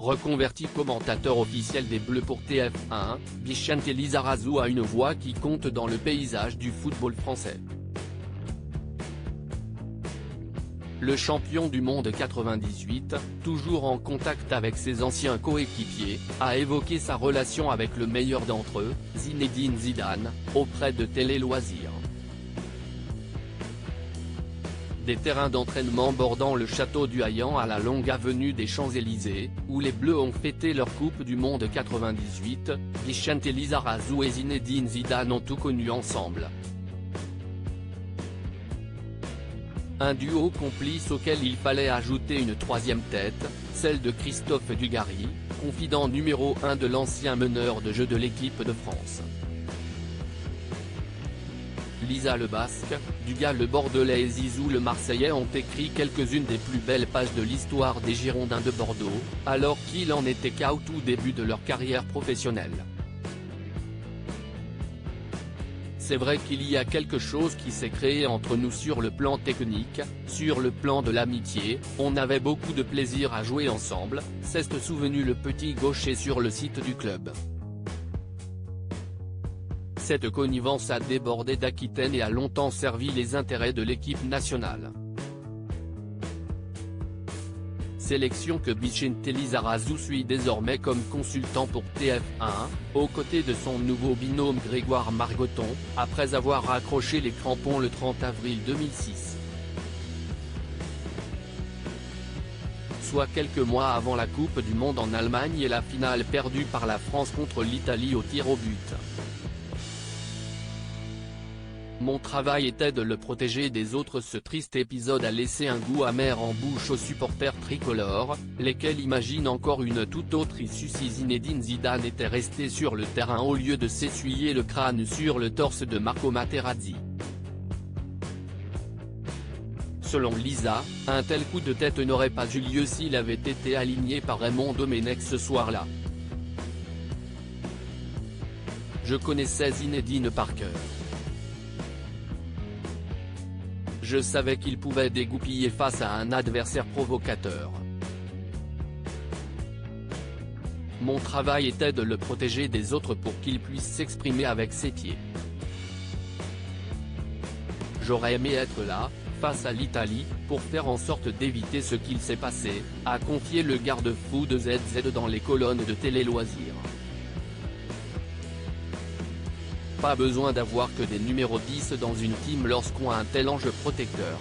Reconverti commentateur officiel des Bleus pour TF1, Vicente Lizarazu a une voix qui compte dans le paysage du football français. Le champion du monde 98, toujours en contact avec ses anciens coéquipiers, a évoqué sa relation avec le meilleur d'entre eux, Zinedine Zidane, auprès de Télé Loisirs. Des terrains d'entraînement bordant le château du Hayan à la longue avenue des Champs-Élysées, où les Bleus ont fêté leur Coupe du Monde 98, Vicente Lizarazu et Zinedine Zidane ont tout connu ensemble. Un duo complice auquel il fallait ajouter une troisième tête, celle de Christophe Dugarry, confident numéro 1 de l'ancien meneur de jeu de l'équipe de France. Lisa le Basque, Dugas le Bordelais et Zizou le Marseillais ont écrit quelques-unes des plus belles pages de l'histoire des Girondins de Bordeaux, alors qu'ils en étaient qu'au tout début de leur carrière professionnelle. C'est vrai qu'il y a quelque chose qui s'est créé entre nous sur le plan technique, sur le plan de l'amitié, on avait beaucoup de plaisir à jouer ensemble, s'est souvenu le petit gaucher sur le site du club. Cette connivence a débordé d'Aquitaine et a longtemps servi les intérêts de l'équipe nationale. Sélection que Vicente Lizarazu suit désormais comme consultant pour TF1, aux côtés de son nouveau binôme Grégoire Margoton, après avoir raccroché les crampons le 30 avril 2006. Soit quelques mois avant la Coupe du Monde en Allemagne et la finale perdue par la France contre l'Italie au tir au but. Mon travail était de le protéger des autres. Ce triste épisode a laissé un goût amer en bouche aux supporters tricolores, lesquels imaginent encore une toute autre issue si Zinedine Zidane était resté sur le terrain au lieu de s'essuyer le crâne sur le torse de Marco Materazzi. Selon Lisa, un tel coup de tête n'aurait pas eu lieu s'il avait été aligné par Raymond Domenech ce soir-là. Je connaissais Zinedine par cœur. Je savais qu'il pouvait dégoupiller face à un adversaire provocateur. Mon travail était de le protéger des autres pour qu'il puisse s'exprimer avec ses pieds. J'aurais aimé être là, face à l'Italie, pour faire en sorte d'éviter ce qu'il s'est passé, a confié le garde-fou de ZZ dans les colonnes de Télé Loisirs. Pas besoin d'avoir que des numéros 10 dans une team lorsqu'on a un tel ange protecteur.